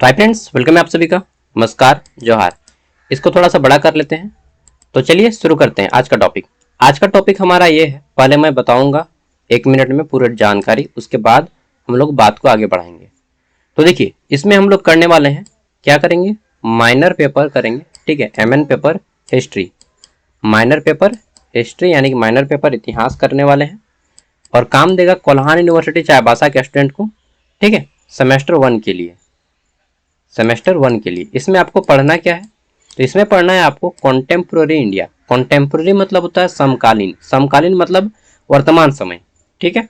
तो hi friends, welcome है आप सभी का। नमस्कार, जोहार। इसको थोड़ा सा बड़ा कर लेते हैं। तो चलिए शुरू करते हैं आज का टॉपिक। आज का टॉपिक हमारा ये है, पहले मैं बताऊंगा 1 मिनट में पूरी जानकारी, उसके बाद हम लोग बात को आगे बढ़ाएंगे। तो देखिए, इसमें हम लोग करने वाले हैं, क्या करेंगे, माइनर पेपर करेंगे। ठीक है, MN paper history, minor paper history यानी कि माइनर पेपर इतिहास करने वाले हैं। और काम देगा कोल्हान यूनिवर्सिटी चाईबासा के स्टूडेंट को। ठीक है, सेमेस्टर 1 के लिए, सेमेस्टर 1 के लिए इसमें आपको पढ़ना क्या है, तो इसमें पढ़ना है आपको कॉन्टेम्प्रोरी इंडिया। कॉन्टेम्प्रोरी मतलब होता है समकालीन, समकालीन मतलब वर्तमान समय। ठीक है,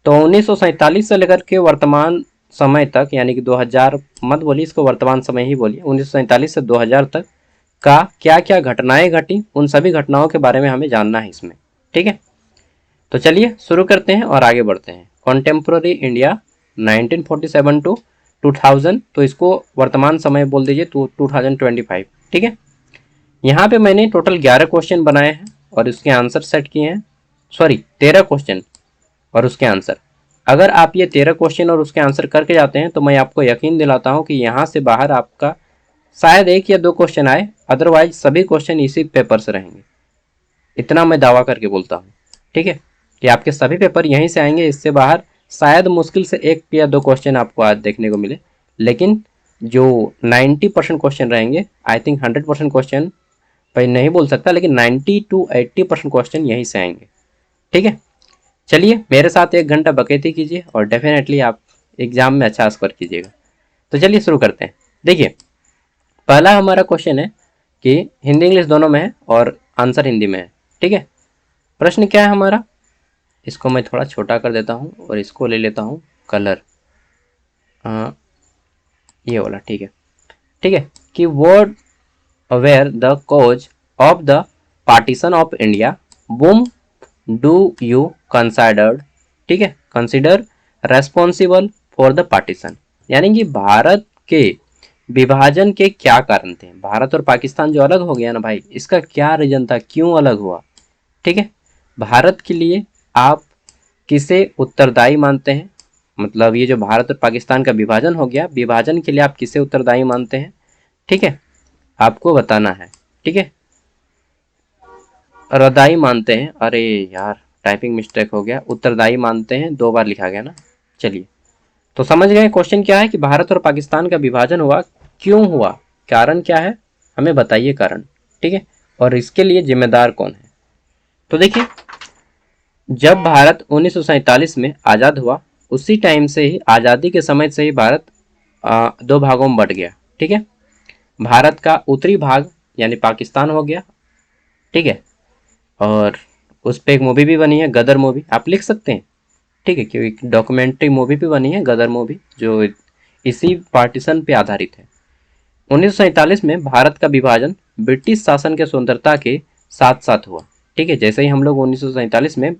तो 1947 से लेकर के वर्तमान समय तक, यानी कि 2000 मत बोलिए, इसको वर्तमान समय ही बोलिए, 1947 से 2000 तक का क्या क्या घटनाएं घटी, उन सभी घटनाओं के बारे में हमें जानना है इसमें। ठीक है, तो चलिए शुरू करते हैं और आगे बढ़ते हैं। कॉन्टेम्प्रोरी इंडिया 1947 टू 2000, तो इसको वर्तमान समय बोल दीजिए, 2025। ठीक है, यहाँ पे मैंने टोटल 11 क्वेश्चन बनाए हैं और उसके आंसर सेट किए हैं। सॉरी, 13 क्वेश्चन और उसके आंसर। अगर आप ये 13 क्वेश्चन और उसके आंसर करके जाते हैं तो मैं आपको यकीन दिलाता हूँ कि यहाँ से बाहर आपका शायद 1 या 2 क्वेश्चन आए, अदरवाइज सभी क्वेश्चन इसी पेपर से रहेंगे। इतना मैं दावा करके बोलता हूँ। ठीक है, कि आपके सभी पेपर यहीं से आएंगे, इससे बाहर शायद मुश्किल से 1 या 2 क्वेश्चन आपको आज देखने को मिले। लेकिन जो 90% क्वेश्चन रहेंगे, आई थिंक 100% क्वेश्चन भाई नहीं बोल सकता, लेकिन 90 to 80% क्वेश्चन यहीं से आएंगे। ठीक है, चलिए मेरे साथ 1 घंटा बकैती कीजिए और डेफिनेटली आप एग्जाम में अच्छा स्कोर कीजिएगा। तो चलिए शुरू करते हैं। देखिए, पहला हमारा क्वेश्चन है कि हिंदी इंग्लिश दोनों में है और आंसर हिंदी में है। ठीक है, प्रश्न क्या है हमारा, इसको मैं थोड़ा छोटा कर देता हूँ और इसको ले लेता हूँ कलर, ये वाला। ठीक है, ठीक है, कि word were the cause of the partition of India, whom do you considered, ठीक है, consider responsible for the partition, यानी कि भारत के विभाजन के क्या कारण थे। भारत और पाकिस्तान जो अलग हो गया ना भाई, इसका क्या रीजन था, क्यों अलग हुआ। ठीक है, भारत के लिए आप किसे उत्तरदायी मानते हैं, मतलब ये जो भारत और पाकिस्तान का विभाजन हो गया, विभाजन के लिए आप किसे उत्तरदायी मानते हैं। ठीक है, आपको बताना है। ठीक है, रदाई मानते हैं, अरे यार टाइपिंग मिस्टेक हो गया, उत्तरदायी मानते हैं, 2 बार लिखा गया ना। चलिए, तो समझ गए क्वेश्चन क्या है कि भारत और पाकिस्तान का विभाजन हुआ, क्यों हुआ, कारण क्या है, हमें बताइए कारण। ठीक है, और इसके लिए जिम्मेदार कौन है। तो देखिए, जब भारत 1947 में आज़ाद हुआ, उसी टाइम से ही, आज़ादी के समय से ही भारत 2 भागों में बट गया। ठीक है, भारत का उत्तरी भाग यानी पाकिस्तान हो गया। ठीक है, और उस पर एक मूवी भी बनी है, गदर मूवी, आप लिख सकते हैं। ठीक है, क्योंकि डॉक्यूमेंट्री मूवी भी बनी है, गदर मूवी, जो इसी पार्टीशन पे आधारित है। 1947 में भारत का विभाजन ब्रिटिश शासन के स्वतंत्रता के साथ साथ हुआ। ठीक है, जैसे ही हम लोग 1947 में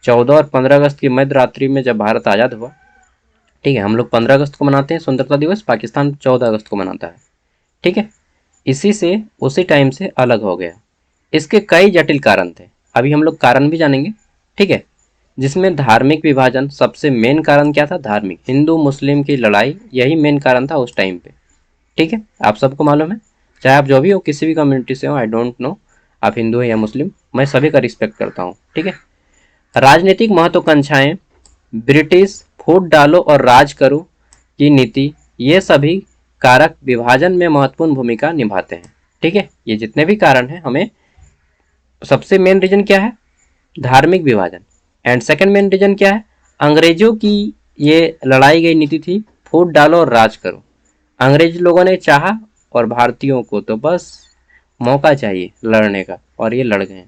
14 और 15 अगस्त की मध्य रात्रि में जब भारत आज़ाद हुआ, ठीक है, हम लोग 15 अगस्त को मनाते हैं स्वतंत्रता दिवस, पाकिस्तान 14 अगस्त को मनाता है। ठीक है, इसी से उसी टाइम से अलग हो गया। इसके कई जटिल कारण थे, अभी हम लोग कारण भी जानेंगे। ठीक है, जिसमें धार्मिक विभाजन सबसे मेन कारण क्या था, धार्मिक, हिंदू मुस्लिम की लड़ाई, यही मेन कारण था उस टाइम पे। ठीक है, आप सबको मालूम है, चाहे आप जो भी हो, किसी भी कम्युनिटी से हो, आई डोंट नो आप हिंदू हो या मुस्लिम, मैं सभी का रिस्पेक्ट करता हूँ। ठीक है, राजनीतिक महत्वाकांक्षाएं, ब्रिटिश फूट डालो और राज करो की नीति, ये सभी कारक विभाजन में महत्वपूर्ण भूमिका निभाते हैं। ठीक है, ये जितने भी कारण हैं, हमें सबसे मेन रीजन क्या है, धार्मिक विभाजन, एंड सेकंड मेन रीजन क्या है, अंग्रेजों की ये लड़ाई गई नीति थी, फूट डालो और राज करो। अंग्रेज लोगों ने चाहा और भारतीयों को तो बस मौका चाहिए लड़ने का, और ये लड़ गए।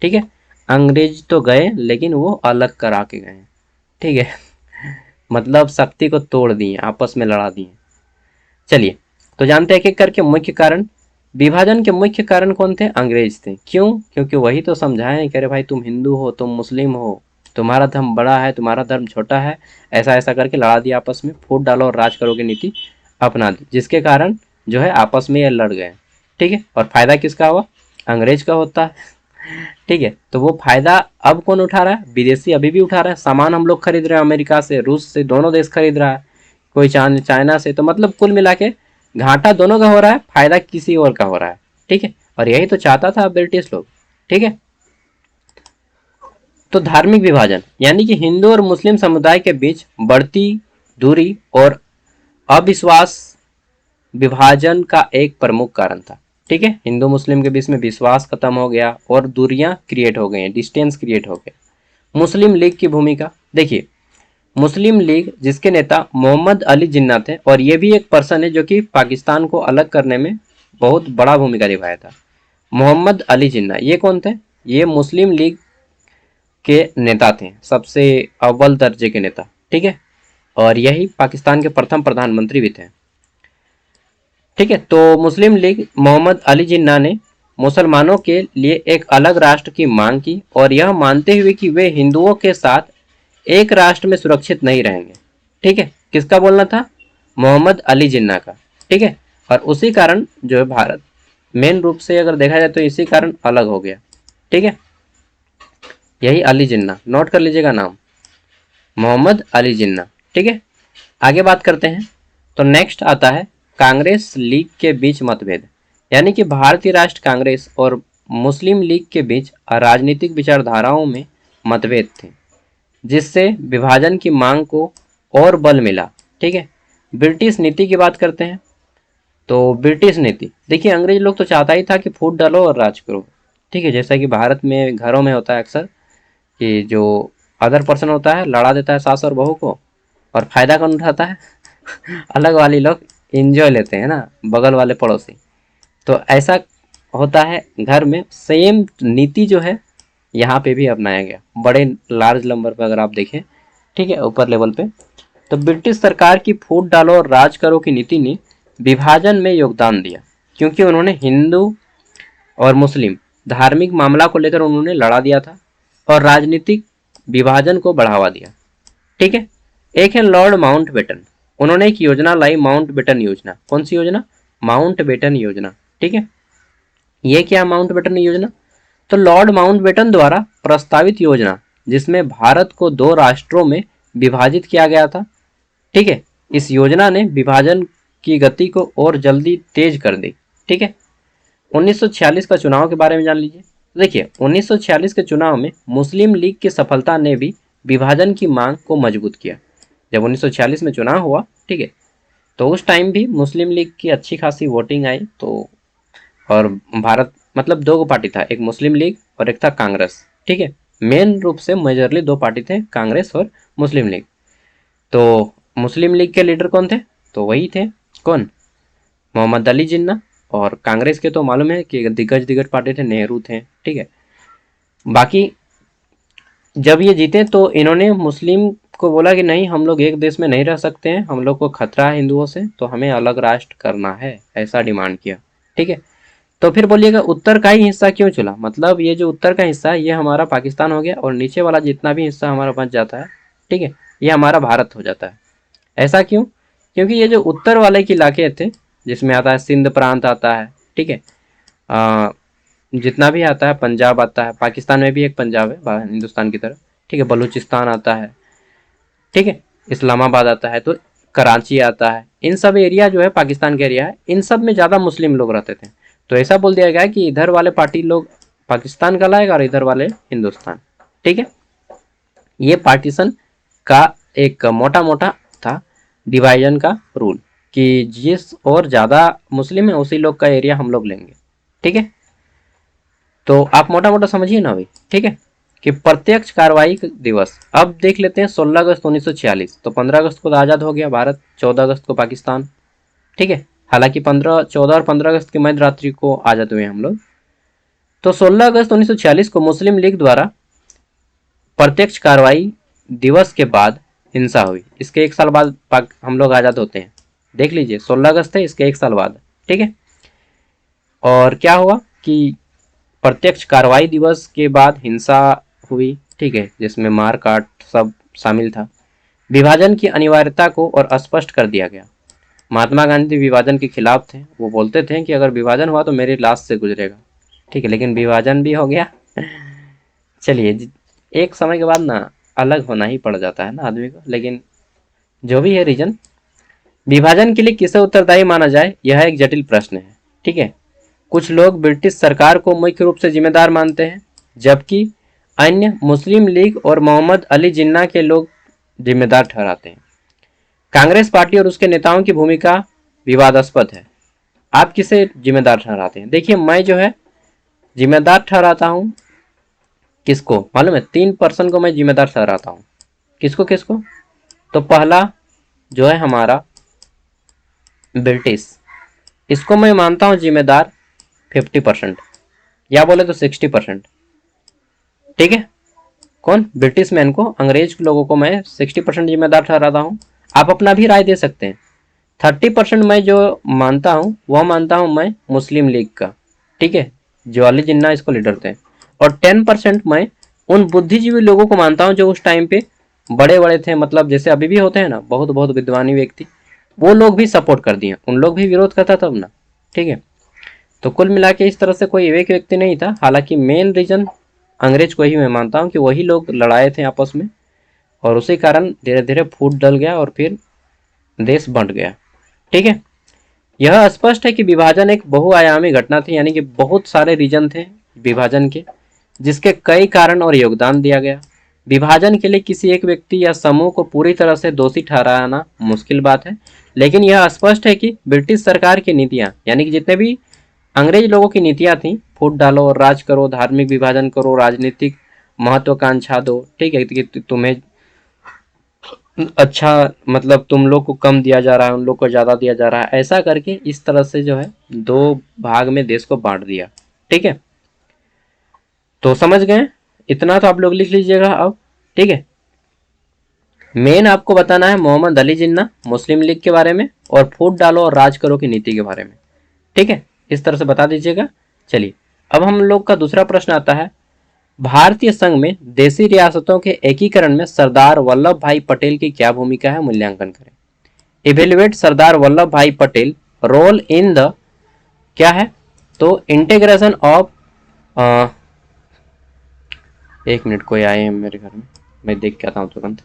ठीक है, अंग्रेज तो गए लेकिन वो अलग करा के गए। ठीक है, मतलब शक्ति को तोड़ दिए, आपस में लड़ा दिए। चलिए, तो जानते हैं एक एक करके मुख्य कारण। विभाजन के मुख्य कारण कौन थे, अंग्रेज थे। क्यों, क्योंकि वही तो समझाएं कि अरे भाई तुम हिंदू हो, तुम मुस्लिम हो, तुम्हारा धर्म बड़ा है, तुम्हारा धर्म छोटा है, ऐसा ऐसा करके लड़ा दिया आपस में, फूट डालो और राज करो की नीति अपना दी, जिसके कारण जो है आपस में ये लड़ गए। ठीक है, और फायदा किसका हुआ, अंग्रेज का होता है। ठीक है, तो वो फायदा अब कौन उठा रहा है, विदेशी अभी भी उठा रहा है। सामान हम लोग खरीद रहे हैं अमेरिका से, रूस से, दोनों देश खरीद रहा है। कोई चाइना से, तो मतलब कुल मिला के घाटा दोनों का हो रहा है, फायदा किसी और का हो रहा है। ठीक है, और यही तो चाहता था ब्रिटिश लोग। ठीक है, तो धार्मिक विभाजन यानी कि हिंदू और मुस्लिम समुदाय के बीच बढ़ती दूरी और अविश्वास विभाजन का एक प्रमुख कारण था। ठीक है, हिंदू मुस्लिम के बीच में विश्वास खत्म हो गया और दूरियां क्रिएट हो गई, डिस्टेंस क्रिएट हो गया। मुस्लिम लीग की भूमिका देखिए, मुस्लिम लीग जिसके नेता मोहम्मद अली जिन्ना थे, और ये भी एक पर्सन है जो कि पाकिस्तान को अलग करने में बहुत बड़ा भूमिका निभाया था। मोहम्मद अली जिन्ना ये कौन थे? ये मुस्लिम लीग के नेता थे, सबसे अव्वल दर्जे के नेता। ठीक है, और यही पाकिस्तान के प्रथम प्रधानमंत्री भी थे। ठीक है, तो मुस्लिम लीग मोहम्मद अली जिन्ना ने मुसलमानों के लिए एक अलग राष्ट्र की मांग की, और यह मानते हुए कि वे हिंदुओं के साथ एक राष्ट्र में सुरक्षित नहीं रहेंगे। ठीक है, किसका बोलना था? मोहम्मद अली जिन्ना का। ठीक है, और उसी कारण जो है भारत मेन रूप से अगर देखा जाए तो इसी कारण अलग हो गया। ठीक है, यही अली जिन्ना, नोट कर लीजिएगा नाम, मोहम्मद अली जिन्ना। ठीक है, आगे बात करते हैं। तो नेक्स्ट आता है कांग्रेस लीग के बीच मतभेद, यानी कि भारतीय राष्ट्र कांग्रेस और मुस्लिम लीग के बीच राजनीतिक विचारधाराओं में मतभेद थे, जिससे विभाजन की मांग को और बल मिला। ठीक है, ब्रिटिश नीति की बात करते हैं। तो ब्रिटिश नीति देखिए, अंग्रेज लोग तो चाहता ही था कि फूट डालो और राज करो। ठीक है, जैसा कि भारत में घरों में होता है अक्सर कि जो अदर पर्सन होता है लड़ा देता है सास और बहू को, और फायदा कौन उठाता है? अलग वाली लोग इंजॉय लेते हैं ना, बगल वाले पड़ोसी। तो ऐसा होता है घर में, सेम नीति जो है यहाँ पे भी अपनाया गया, बड़े लार्ज नंबर पर अगर आप देखें। ठीक है, ऊपर लेवल पे। तो ब्रिटिश सरकार की फूट डालो और राज करो की नीति ने विभाजन में योगदान दिया, क्योंकि उन्होंने हिंदू और मुस्लिम धार्मिक मामला को लेकर उन्होंने लड़ा दिया था और राजनीतिक विभाजन को बढ़ावा दिया। ठीक है, एक है लॉर्ड माउंटबेटन, उन्होंने एक योजना लाई, माउंटबेटन योजना। कौन सी योजना? माउंटबेटन योजना। ठीक है, ये क्या माउंटबेटन योजना? तो लॉर्ड माउंटबेटन द्वारा प्रस्तावित योजना, जिसमें भारत को दो राष्ट्रों में विभाजित किया गया था। ठीक है, इस योजना ने विभाजन की गति को और जल्दी तेज कर दी। ठीक है, 1946 का चुनाव के बारे में जान लीजिए। देखिए, 1946 के चुनाव में मुस्लिम लीग की सफलता ने भी विभाजन की मांग को मजबूत किया। जब 1946 में चुनाव हुआ, ठीक है, तो उस टाइम भी मुस्लिम लीग की अच्छी खासी वोटिंग आई। तो और भारत मतलब दो पार्टी था, एक मुस्लिम लीग और एक था कांग्रेस। ठीक है, मेन रूप से मेजरली दो पार्टी थे, कांग्रेस और मुस्लिम लीग। तो मुस्लिम लीग के लीडर कौन थे? तो वही थे, कौन? मोहम्मद अली जिन्ना। और कांग्रेस के तो मालूम है कि दिग्गज दिग्गज पार्टी थे, नेहरू थे। ठीक है, बाकी जब ये जीते तो इन्होंने मुस्लिम को बोला कि नहीं, हम लोग एक देश में नहीं रह सकते हैं, हम लोग को खतरा है हिंदुओं से, तो हमें अलग राष्ट्र करना है, ऐसा डिमांड किया। ठीक है, तो फिर बोलिएगा उत्तर का ही हिस्सा क्यों चुना? मतलब ये जो उत्तर का हिस्सा है ये हमारा पाकिस्तान हो गया, और नीचे वाला जितना भी हिस्सा हमारा बच जाता है, ठीक है, ये हमारा भारत हो जाता है। ऐसा क्यों? क्योंकि ये जो उत्तर वाले के इलाके थे, जिसमें आता है सिंध प्रांत आता है, ठीक है, जितना भी आता है, पंजाब आता है, पाकिस्तान में भी एक पंजाब है हिंदुस्तान की तरफ। ठीक है, बलूचिस्तान आता है, ठीक है, इस्लामाबाद आता है, तो कराची आता है। इन सब एरिया जो है पाकिस्तान के एरिया है, इन सब में ज़्यादा मुस्लिम लोग रहते थे। तो ऐसा बोल दिया गया कि इधर वाले पार्टी लोग पाकिस्तान का लाएगा और इधर वाले हिंदुस्तान। ठीक है, ये पार्टीशन का एक मोटा मोटा था डिवाइजन का रूल, कि जिस और ज़्यादा मुस्लिम है उसी लोग का एरिया हम लोग लेंगे। ठीक है, तो आप मोटा मोटा समझिए ना भाई। ठीक है, कि प्रत्यक्ष कार्रवाई दिवस अब देख लेते हैं। 16 अगस्त 1946, तो 15 अगस्त को तो आज़ाद हो गया भारत, 14 अगस्त को पाकिस्तान। ठीक है, हालांकि 14 और 15 अगस्त की मध्य रात्रि को आज़ाद हुए हम लोग। तो 16 अगस्त 1946 को मुस्लिम लीग द्वारा प्रत्यक्ष कार्रवाई दिवस के बाद हिंसा हुई। इसके एक साल बाद हम लोग आज़ाद होते हैं। देख लीजिए, 16 अगस्त है, इसके एक साल बाद। ठीक है, और क्या हुआ कि प्रत्यक्ष कार्रवाई दिवस के बाद हिंसा हुई। ठीक है, जिसमें मार काट सब शामिल था। विभाजन की अनिवार्यता को और स्पष्ट कर दिया गया। महात्मा गांधी विभाजन के खिलाफ थे, वो बोलते थे कि अगर विभाजन हुआ तो मेरी लाश से गुजरेगा। ठीक है, लेकिन विभाजन भी हो गया। चलिए, एक समय के बाद ना अलग होना ही पड़ जाता है ना आदमी को, लेकिन जो भी है रीजन, विभाजन के लिए किसे उत्तरदायी माना जाए, यह एक जटिल प्रश्न है। ठीक है, कुछ लोग ब्रिटिश सरकार को मुख्य रूप से जिम्मेदार मानते हैं, जबकि अन्य मुस्लिम लीग और मोहम्मद अली जिन्ना के लोग जिम्मेदार ठहराते हैं। कांग्रेस पार्टी और उसके नेताओं की भूमिका विवादास्पद है। आप किसे जिम्मेदार ठहराते हैं? देखिए, मैं जो है जिम्मेदार ठहराता हूं किसको मालूम है? 3% को मैं जिम्मेदार ठहराता हूं। किसको किसको? तो पहला जो है हमारा ब्रिटिश, इसको मैं मानता हूं जिम्मेदार 50%, या बोले तो 60%। ठीक है, कौन? ब्रिटिश मैन को, अंग्रेज लोगों को मैं 60% जिम्मेदार ठहराता हूं। आप अपना भी राय दे सकते हैं। 30% मैं जो मानता हूँ वह मानता हूँ मैं मुस्लिम लीग का। ठीक है, जो अली जिन्ना इसको लीडर थे। और 10% मैं उन बुद्धिजीवी लोगों को मानता हूँ जो उस टाइम पे बड़े बड़े थे, मतलब जैसे अभी भी होते हैं ना, बहुत बहुत विद्वानी व्यक्ति, वो लोग भी सपोर्ट कर दिए, उन लोग भी विरोध करता तब ना। ठीक है, तो कुल मिला के इस तरह से कोई एक व्यक्ति नहीं था। हालांकि मेन रीजन अंग्रेज को ही मैं मानता हूँ कि वही लोग लड़ाए थे आपस में, और उसी कारण धीरे धीरे फूट डल गया और फिर देश बंट गया। ठीक है, यह स्पष्ट है कि विभाजन एक बहुआयामी घटना थी, यानी कि बहुत सारे रीजन थे विभाजन के, जिसके कई कारण और योगदान दिया गया। विभाजन के लिए किसी एक व्यक्ति या समूह को पूरी तरह से दोषी ठहराना मुश्किल बात है, लेकिन यह स्पष्ट है कि ब्रिटिश सरकार की नीतियां, यानी कि जितने भी अंग्रेज लोगों की नीतियां थी, फूट डालो और राज करो, धार्मिक विभाजन करो, राजनीतिक महत्वाकांक्षा दो, ठीक है, कि तुम्हें अच्छा, मतलब तुम लोग को कम दिया जा रहा है, उन लोग को ज्यादा दिया जा रहा है, ऐसा करके इस तरह से जो है 2 भाग में देश को बांट दिया। ठीक है, तो समझ गए? इतना तो आप लोग लिख लीजिएगा अब। ठीक है, मेन आपको बताना है मोहम्मद अली जिन्ना, मुस्लिम लीग के बारे में, और फूट डालो और राज करो की नीति के बारे में। ठीक है, इस तरह से बता दीजिएगा। चलिए, अब हम लोग का दूसरा प्रश्न आता है, भारतीय संघ में देशी रियासतों के एकीकरण में सरदार वल्लभ भाई पटेल की क्या भूमिका है, मूल्यांकन करें। Evaluate Sardar Vallabhbhai Patel role in the, क्या है? तो इंटीग्रेशन ऑफ, 1 मिनट, कोई आए हैं मेरे घर में, मैं देख के आता हूँ तुरंत।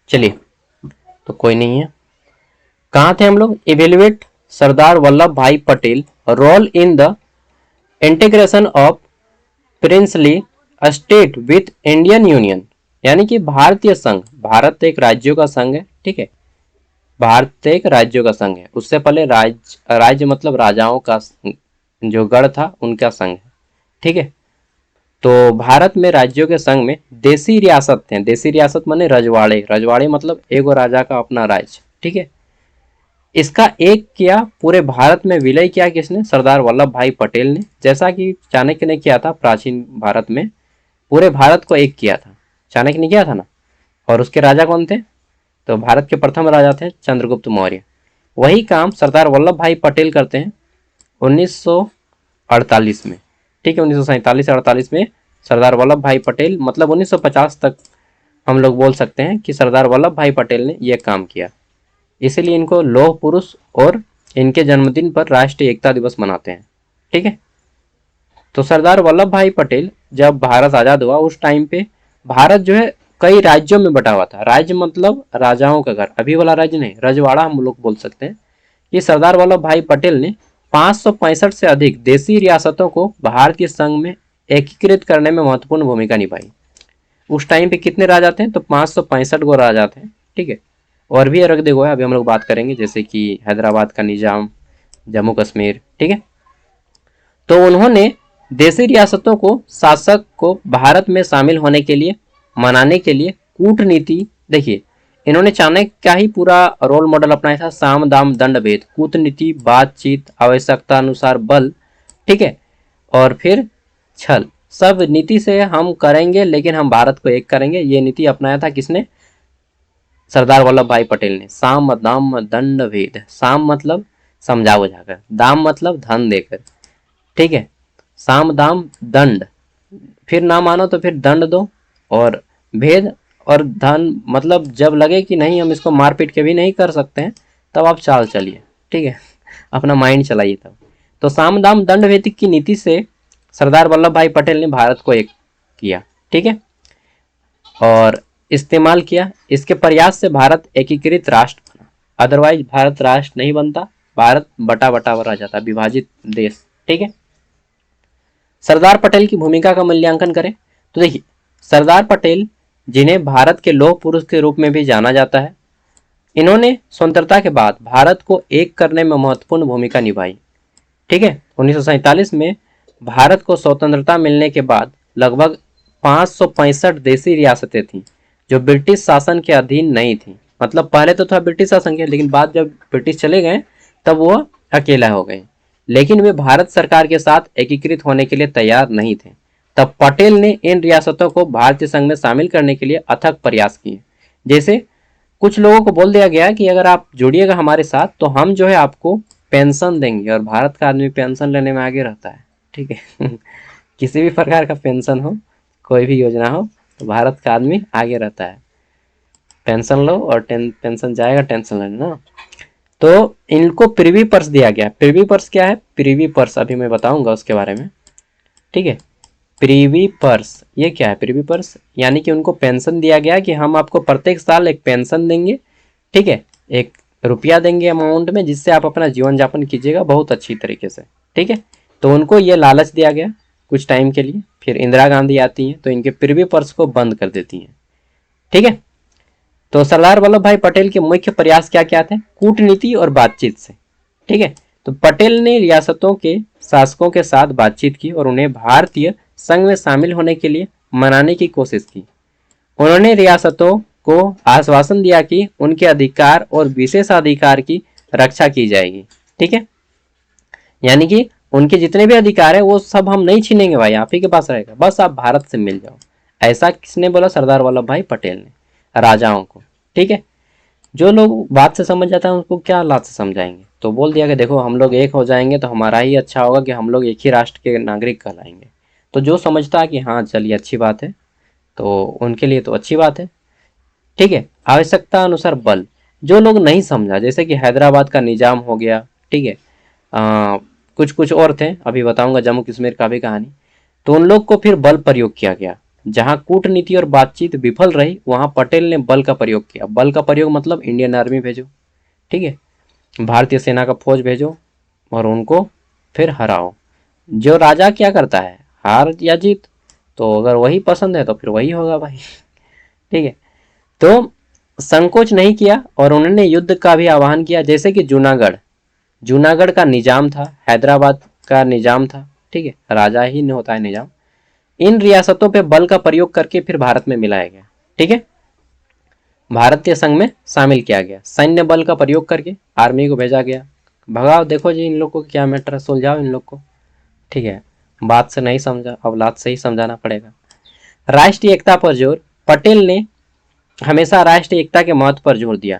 चलिए, तो कोई नहीं है। कहाँ थे हम लोग? Evaluate Sardar Vallabhbhai Patel role in the integration of princely state with Indian union, यानी कि भारतीय संघ, भारत एक राज्यों का संघ है। ठीक है, भारत एक राज्यों का संघ है, उससे पहले राज्य मतलब राजाओं का जो गढ़ था उनका संघ है। ठीक है, तो भारत में राज्यों के संघ में देशी रियासत थे। देशी रियासत माने रजवाड़े, रजवाड़े मतलब एगो राजा का अपना राज्य। ठीक है, इसका एक किया, पूरे भारत में विलय किया किसने? सरदार वल्लभ भाई पटेल ने, जैसा कि चाणक्य ने किया था प्राचीन भारत में, पूरे भारत को एक किया था, चाणक्य ने किया था ना। और उसके राजा कौन थे? तो भारत के प्रथम राजा थे चंद्रगुप्त मौर्य। वही काम सरदार वल्लभ भाई पटेल करते हैं 1948 में। ठीक है, 1947 से 48 में सरदार वल्लभ भाई पटेल, मतलब 1950 तक हम लोग बोल सकते हैं कि सरदार वल्लभ भाई पटेल ने यह काम किया। इसीलिए इनको लौह पुरुष और इनके जन्मदिन पर राष्ट्रीय एकता दिवस मनाते हैं। ठीक है, तो सरदार वल्लभ भाई पटेल जब भारत आजाद हुआ उस टाइम पे भारत जो है कई राज्यों में बटा हुआ था। राज्य मतलब राजाओं का घर, अभी वाला राज्य नहीं, रजवाड़ा हम लोग बोल सकते हैं। ये सरदार वल्लभ भाई पटेल ने 565 से अधिक देशी रियासतों को भारतीय संघ में एकीकृत करने में महत्वपूर्ण भूमिका निभाई। उस टाइम पे कितने राजा थे? तो 565 गो राजा थे। ठीक है, और भी अलग देखो है, अभी हम लोग बात करेंगे, जैसे कि हैदराबाद का निजाम, जम्मू कश्मीर। ठीक है, तो उन्होंने देशी रियासतों को शासक को भारत में शामिल होने के लिए मनाने के लिए कूटनीति, देखिए इन्होंने चाणक्य का ही पूरा रोल मॉडल अपनाया था, साम दाम दंड भेद, कूटनीति, बातचीत, आवश्यकता अनुसार बल। ठीक है, और फिर छल, सब नीति से हम करेंगे लेकिन हम भारत को एक करेंगे, ये नीति अपनाया था किसने? सरदार वल्लभ भाई पटेल ने। साम दाम दंड भेद, साम मतलब समझा बुझाकर, दाम मतलब धन देकर। ठीक है, साम दाम दंड, फिर ना मानो तो फिर दंड दो, और भेद और धन मतलब जब लगे कि नहीं हम इसको मार पीट के भी नहीं कर सकते हैं तब आप चाल चलिए। ठीक है, अपना माइंड चलाइए तब। तो साम दाम दंड भेद की नीति से सरदार वल्लभ भाई पटेल ने भारत को एक किया, ठीक है, और इस्तेमाल किया। इसके प्रयास से भारत एकीकृत राष्ट्र बना, अदरवाइज भारत राष्ट्र नहीं बनता, भारत बटा बटा रह जाता, विभाजित देश, ठीक है। सरदार पटेल की भूमिका का मूल्यांकन करें तो देखिए, सरदार पटेल जिन्हें भारत के लौह पुरुष के रूप में भी जाना जाता है, इन्होंने स्वतंत्रता के बाद भारत को एक करने में महत्वपूर्ण भूमिका निभाई, ठीक है। 1947 में भारत को स्वतंत्रता मिलने के बाद लगभग 565 देशी रियासतें थीं जो ब्रिटिश शासन के अधीन नहीं थी। मतलब पहले तो था ब्रिटिश शासन के, लेकिन बाद जब ब्रिटिश चले गए तब वो अकेला हो गए, लेकिन वे भारत सरकार के साथ एकीकृत होने के लिए तैयार नहीं थे। तब पटेल ने इन रियासतों को भारतीय संघ में शामिल करने के लिए अथक प्रयास किए। जैसे कुछ लोगों को बोल दिया गया कि अगर आप जुड़िएगा हमारे साथ तो हम जो है आपको पेंशन देंगे, और भारत का आदमी पेंशन लेने में आगे रहता है, ठीक है। किसी भी प्रकार का पेंशन हो, कोई भी योजना हो, तो भारत का आदमी आगे रहता है, पेंशन लो और पेंशन जाएगा, टेंशन लेना ना। तो इनको प्रिवी पर्स दिया गया। प्रिवी पर्स क्या है? प्रिवी पर्स अभी मैं बताऊंगा उसके बारे में, ठीक है। प्रिवी पर्स ये क्या है? प्रिवी पर्स यानी कि उनको पेंशन दिया गया कि हम आपको प्रत्येक साल एक पेंशन देंगे, ठीक है, एक रुपया देंगे अमाउंट में, जिससे आप अपना जीवन यापन कीजिएगा बहुत अच्छी तरीके से, ठीक है। तो उनको ये लालच दिया गया कुछ टाइम के लिए। फिर इंदिरा गांधी आती हैं तो इनके प्रिवी पर्स को बंद कर देती हैं, ठीक है। तो सरदार वल्लभ भाई पटेल के मुख्य प्रयास क्या क्या थे? कूटनीति और बातचीत से, ठीक है। तो पटेल ने रियासतों के शासकों के साथ बातचीत की और उन्हें भारतीय संघ में शामिल होने के लिए मनाने की कोशिश की। उन्होंने रियासतों को आश्वासन दिया कि उनके अधिकार और विशेषाधिकार की रक्षा की जाएगी, ठीक है। यानी कि उनके जितने भी अधिकार है वो सब हम नहीं छीनेंगे भाई, आप ही के पास रहेगा, बस आप भारत से मिल जाओ। ऐसा किसने बोला? सरदार वल्लभ भाई पटेल ने राजाओं को, ठीक है। जो लोग बात से समझ जाता है उनको क्या लात से समझाएंगे? तो बोल दिया कि देखो हम लोग एक हो जाएंगे तो हमारा ही अच्छा होगा कि हम लोग एक ही राष्ट्र के नागरिक कहलाएंगे। तो जो समझता है कि हाँ चलिए अच्छी बात है, तो उनके लिए तो अच्छी बात है, ठीक है। आवश्यकता अनुसार बल, जो लोग नहीं समझा, जैसे कि हैदराबाद का निजाम हो गया, ठीक है, कुछ कुछ और थे, अभी बताऊंगा, जम्मू कश्मीर का भी कहानी। तो उन लोग को फिर बल प्रयोग किया गया। जहां कूटनीति और बातचीत विफल रही वहां पटेल ने बल का प्रयोग किया। बल का प्रयोग मतलब इंडियन आर्मी भेजो, ठीक है, भारतीय सेना का फौज भेजो और उनको फिर हराओ। जो राजा क्या करता है, हार या जीत, तो अगर वही पसंद है तो फिर वही होगा भाई, ठीक है। तो संकोच नहीं किया और उन्होंने युद्ध का भी आह्वान किया। जैसे कि जूनागढ़ का निजाम था, हैदराबाद का निजाम था, ठीक है, राजा ही नहीं होता है निजाम। इन रियासतों पे बल का प्रयोग करके फिर भारत में मिलाया गया, ठीक है, भारतीय संघ में शामिल किया गया। सैन्य बल का प्रयोग करके आर्मी को भेजा गया, भगाओ, देखो जी इन लोग को क्या मैटर है, सुलझाओ इन लोग को, ठीक है। बात से नहीं समझा, अब लात से ही समझाना पड़ेगा। राष्ट्रीय एकता पर जोर, पटेल ने हमेशा राष्ट्रीय एकता के महत्व पर जोर दिया।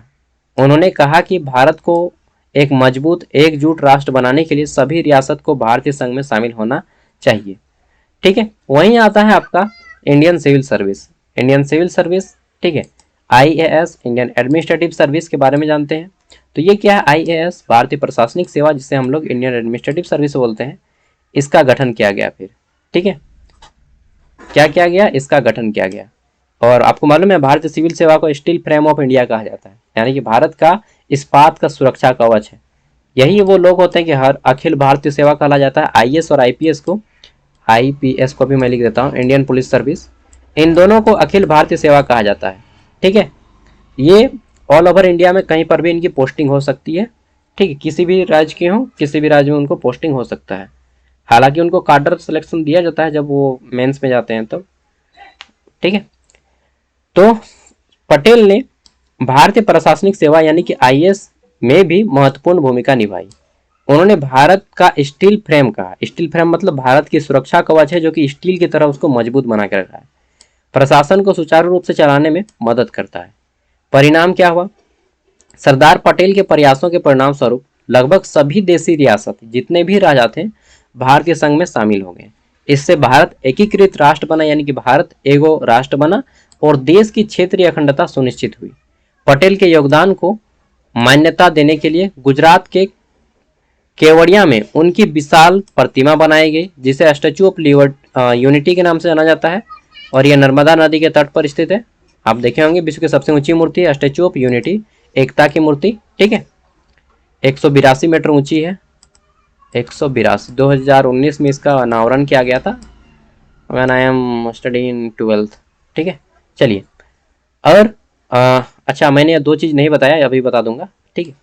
उन्होंने कहा कि भारत को एक मजबूत एकजुट राष्ट्र बनाने के लिए सभी रियासत को भारतीय संघ में शामिल होना चाहिए, ठीक है। वहीं आता है आपका Indian civil service. Indian civil service, ठीक है, आईएएस, इंडियन एडमिनिस्ट्रेटिव सर्विस के बारे में जानते हैं। तो ये क्या है? आईएएस, भारतीय प्रशासनिक सेवा, जिसे हम लोग इंडियन एडमिनिस्ट्रेटिव सर्विस बोलते हैं, इसका गठन किया गया फिर, ठीक है। क्या किया गया? इसका गठन किया गया। और आपको मालूम है भारतीय सिविल सेवा को स्टील फ्रेम ऑफ इंडिया कहा जाता है, यानी कि भारत का इस्पात का सुरक्षा कवच है। यही वो लोग होते हैं कि हर अखिल भारतीय सेवा कहा जाता है। आईएएस और आईपीएस को भी मैं लिख देता हूँ, इंडियन पुलिस सर्विस, इन दोनों को अखिल भारतीय सेवा कहा जाता है, ठीक है। ये ऑल ओवर इंडिया में कहीं पर भी इनकी पोस्टिंग हो सकती है, ठीक है, किसी भी राज्य के हो, किसी भी राज्य में उनको पोस्टिंग हो सकता है। हालांकि उनको कार्डर सिलेक्शन दिया जाता है जब वो मेंस में जाते हैं तो, ठीक है। तो पटेल ने भारतीय प्रशासनिक सेवा यानी कि आईएएस में भी महत्वपूर्ण भूमिका निभाई। उन्होंने भारत का स्टील फ्रेम कहा। स्टील फ्रेम मतलब भारत की सुरक्षा कवच है, जो कि स्टील की तरह उसको मजबूत बना के रखा है, प्रशासन को सुचारू रूप से चलाने में मदद करता है। परिणाम क्या हुआ? सरदार पटेल के प्रयासों के परिणाम स्वरूप लगभग सभी देशी रियासत, जितने भी राजा थे, भारतीय संघ में शामिल हो गए। इससे भारत एकीकृत राष्ट्र बना, यानी कि भारत एगो राष्ट्र बना और देश की क्षेत्रीय अखंडता सुनिश्चित हुई। पटेल के योगदान को मान्यता देने के लिए गुजरात के केवड़िया में उनकी विशाल प्रतिमा बनाई गई जिसे स्टैचू ऑफ यूनिटी के नाम से जाना जाता है, और यह नर्मदा नदी के तट पर स्थित है। आप देखे होंगे विश्व की सबसे ऊंची मूर्ति है स्टैचू ऑफ यूनिटी, एकता की मूर्ति, ठीक है। 182 मीटर ऊंची है, 182। 2019 में इसका अनावरण किया गया था when I am study in 12th, ठीक है। चलिए, और अच्छा मैंने ये दो चीज़ नहीं बताया, अभी बता दूंगा, ठीक है।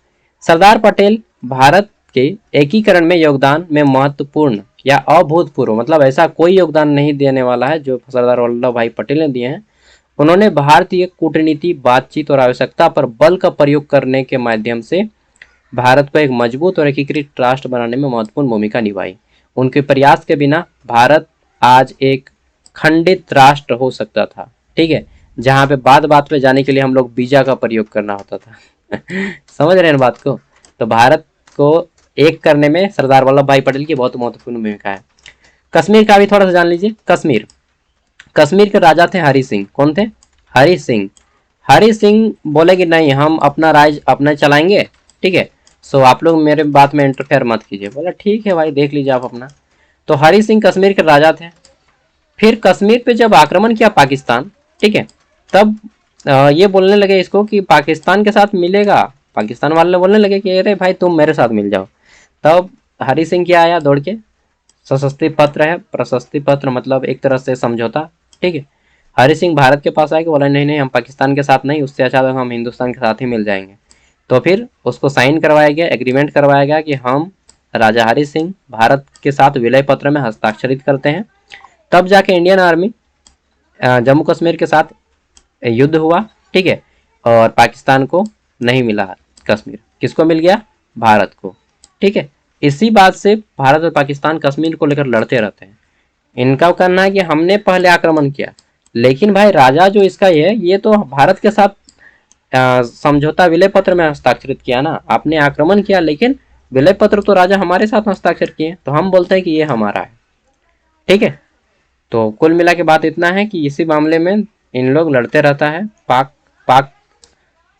सरदार पटेल भारत के एकीकरण में योगदान में महत्वपूर्ण या अभूतपूर्व, मतलब ऐसा कोई योगदान नहीं देने वाला है जो सरदार वल्लभ भाई पटेल ने दिए हैं। उन्होंने भारतीय कूटनीति, बातचीत और आवश्यकता पर बल का प्रयोग करने के माध्यम से भारत को एक मजबूत और एकीकृत राष्ट्र बनाने में महत्वपूर्ण भूमिका निभाई। उनके प्रयास के बिना भारत आज एक खंडित राष्ट्र हो सकता था, ठीक है, जहाँ पे बात बात पे जाने के लिए हम लोग वीजा का प्रयोग करना होता था। समझ रहे हैं बात को। तो भारत को एक करने में सरदार वल्लभ भाई पटेल की बहुत महत्वपूर्ण भूमिका है। कश्मीर का भी थोड़ा सा जान लीजिए। कश्मीर के राजा थे हरि सिंह। कौन थे? हरि सिंह। हरि सिंह बोले कि नहीं, हम अपना राज अपना चलाएंगे, ठीक है, सो आप लोग मेरे बात में इंटरफेयर मत कीजिए। बोला ठीक है भाई, देख लीजिए आप अपना। तो हरि सिंह कश्मीर के राजा थे। फिर कश्मीर पे जब आक्रमण किया पाकिस्तान, ठीक है, तब ये बोलने लगे इसको कि पाकिस्तान के साथ मिलेगा। पाकिस्तान वाले बोलने लगे कि अरे भाई तुम मेरे साथ मिल जाओ। तब हरि सिंह क्या आया दौड़ के? सशस्त्री पत्र है, प्रशस्ति पत्र मतलब एक तरह से समझौता, ठीक है। हरि सिंह भारत के पास आया कि बोला नहीं नहीं, हम पाकिस्तान के साथ नहीं, उससे अच्छा तो हम हिंदुस्तान के साथ ही मिल जाएंगे। तो फिर उसको साइन करवाया गया, एग्रीमेंट करवाया गया कि हम राजा हरि सिंह भारत के साथ विलय पत्र में हस्ताक्षरित करते हैं। तब जाके इंडियन आर्मी जम्मू कश्मीर के साथ युद्ध हुआ, ठीक है, और पाकिस्तान को नहीं मिला कश्मीर। किसको मिल गया? भारत को, ठीक है। इसी बात से भारत और पाकिस्तान कश्मीर को लेकर लड़ते रहते हैं। इनका कहना है कि हमने पहले आक्रमण किया, लेकिन भाई राजा जो इसका ये तो भारत के साथ समझौता विलय पत्र में हस्ताक्षरित किया ना, आपने आक्रमण किया लेकिन विलय पत्र तो राजा हमारे साथ हस्ताक्षर किए, तो हम बोलते हैं कि ये हमारा है, ठीक है। तो कुल मिला के बात इतना है कि इसी मामले में इन लोग लड़ते रहता है।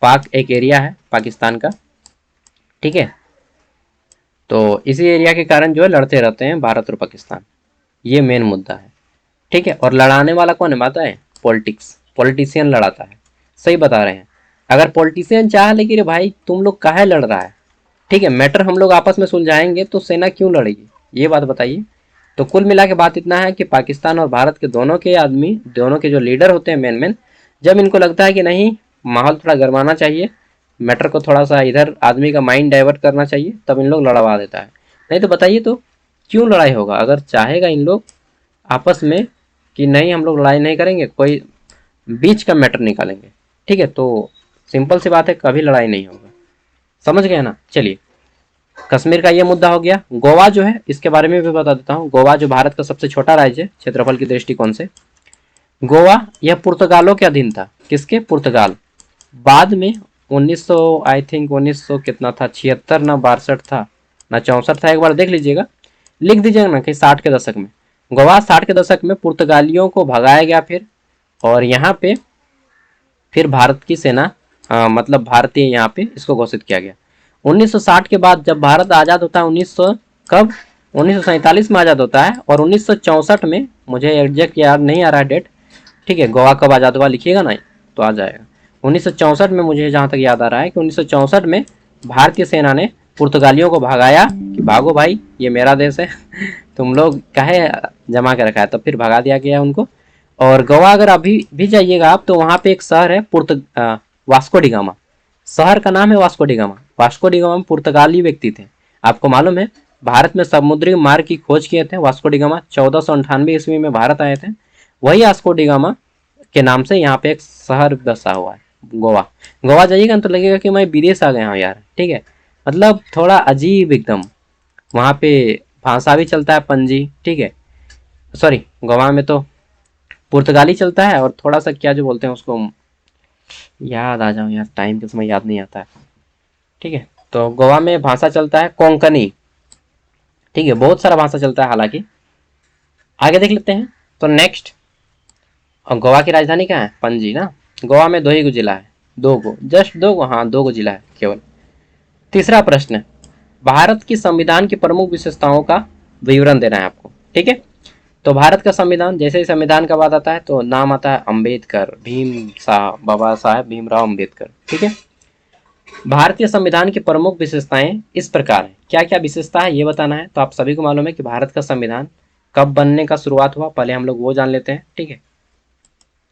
पाक एक एरिया है पाकिस्तान का, ठीक है। तो इसी एरिया के कारण जो है लड़ते रहते हैं भारत और पाकिस्तान, ये मेन मुद्दा है, ठीक है। और लड़ाने वाला कौन है पता है? पॉलिटिशियन लड़ाता है। सही बता रहे हैं। अगर पॉलिटिशियन चाह ले कि भाई तुम लोग काहे लड़ रहा है, ठीक है, मैटर हम लोग आपस में सुलझाएंगे, तो सेना क्यों लड़ेगी? ये बात बताइए। तो कुल मिला के बात इतना है कि पाकिस्तान और भारत के दोनों के आदमी, दोनों के जो लीडर होते हैं मेन, जब इनको लगता है कि नहीं माहौल थोड़ा गर्माना चाहिए, मैटर को थोड़ा सा इधर आदमी का माइंड डाइवर्ट करना चाहिए, तब इन लोग लड़वा देता है। नहीं तो बताइए तो क्यों लड़ाई होगा? अगर चाहेगा इन लोग आपस में कि नहीं हम लोग लड़ाई नहीं करेंगे, कोई बीच का मैटर निकालेंगे, ठीक है, तो सिंपल सी बात है, कभी लड़ाई नहीं होगा। समझ गए ना? चलिए, कश्मीर का ये मुद्दा हो गया। गोवा जो है इसके बारे में भी बता देता हूँ। गोवा जो भारत का सबसे छोटा राज्य है क्षेत्रफल की दृष्टिकोण से, गोवा यह पुर्तगालों के अधीन था। किसके? पुर्तगाल। बाद में 1900 आई थिंक 1900 कितना था, 76 ना 62 था ना 64 था, एक बार देख लीजिएगा, लिख दीजिएगा ना कि 60 के दशक में। गोवा 60 के दशक में पुर्तगालियों को भगाया गया फिर, और यहाँ पे फिर भारत की सेना मतलब भारतीय यहाँ पे इसको घोषित किया गया। 1960 के बाद जब भारत आज़ाद होता है, 1900 कब 1947 में आज़ाद होता है, और 1964 में, मुझे एग्जैक्ट याद नहीं आ रहा है डेट, ठीक है, गोवा कब आज़ाद हुआ लिखिएगा ना तो आ जाएगा। 1964 में मुझे जहाँ तक याद आ रहा है कि 1964 में भारतीय सेना ने पुर्तगालियों को भगाया कि भागो भाई, ये मेरा देश है, तुम लोग काहे जमा के रखा है, तो फिर भगा दिया गया उनको। और गोवा अगर अभी भी जाइएगा आप, तो वहाँ पे एक शहर है वास्को डी गामा। शहर का नाम है Vasco D gamma. Vasco D gamma पुर्तगाली व्यक्ति थे। आपको मालूम है भारत में समुद्री मार्ग की खोज किए थे वास्को डी गामा। 1498 ईस्वी में भारत आए थे। वही वास्को डी गामा के नाम से यहाँ पे एक शहर बसा हुआ है गोवा। गोवा जाइएगा तो लगेगा कि मैं विदेश आ गया हूँ यार, ठीक है, मतलब थोड़ा अजीब एकदम। वहाँ पे भाषा भी चलता है पंजी, ठीक है, सॉरी गोवा में तो पुर्तगाली चलता है, और थोड़ा सा क्या जो बोलते हैं उसको याद आ जाऊँ यार, टाइम के समय याद नहीं आता है, ठीक है। तो गोवा में भाषा चलता है कोंकणी, ठीक है, बहुत सारा भाषा चलता है हालांकि। आगे देख लेते हैं। तो नेक्स्ट, और गोवा की राजधानी क्या है? पणजी ना। गोवा में 2 ही जिला है, 2 गो, जस्ट 2 गो, हाँ 2 गो जिला है केवल। तीसरा प्रश्न, भारत की संविधान की प्रमुख विशेषताओं का विवरण देना है आपको, ठीक है। तो भारत का संविधान, जैसे ही संविधान का बात आता है तो नाम आता है अंबेडकर, भीम साहब, बाबा साहेब भीमराव अंबेडकर, ठीक है। भारतीय संविधान की प्रमुख विशेषताएं इस प्रकार है, क्या क्या विशेषता है ये बताना है। तो आप सभी को मालूम है कि भारत का संविधान कब बनने का शुरुआत हुआ, पहले हम लोग वो जान लेते हैं, ठीक है।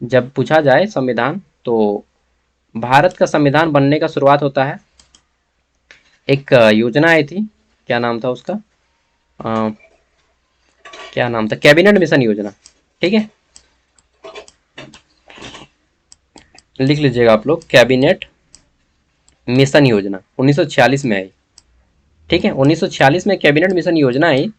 जब पूछा जाए संविधान तो भारत का संविधान बनने का शुरुआत होता है, एक योजना आई थी, क्या नाम था उसका, अ, क्या नाम था, कैबिनेट मिशन योजना, ठीक है। लिख लीजिएगा आप लोग, कैबिनेट मिशन योजना 1946 में आई, ठीक है। 1946 में कैबिनेट मिशन योजना आई।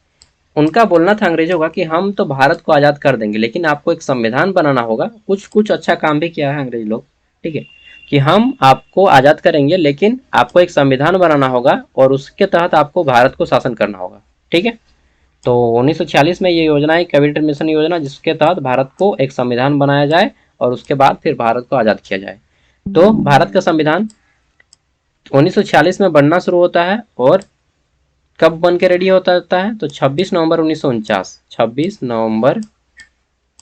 उनका बोलना था अंग्रेजों का कि हम तो भारत को आज़ाद कर देंगे, लेकिन आपको एक संविधान बनाना होगा। कुछ कुछ अच्छा काम भी किया है अंग्रेज लोग, ठीक है, कि हम आपको आज़ाद करेंगे लेकिन आपको एक संविधान बनाना होगा और उसके तहत आपको भारत को शासन करना होगा, ठीक है। तो 1946 में ये योजना है कैबिनेट मिशन योजना, जिसके तहत भारत को एक संविधान बनाया जाए और उसके बाद फिर भारत को आज़ाद किया जाए। तो भारत का संविधान 1946 में बनना शुरू होता है और कब बन के रेडी होता है तो 26 नवंबर 1949, 26 नवंबर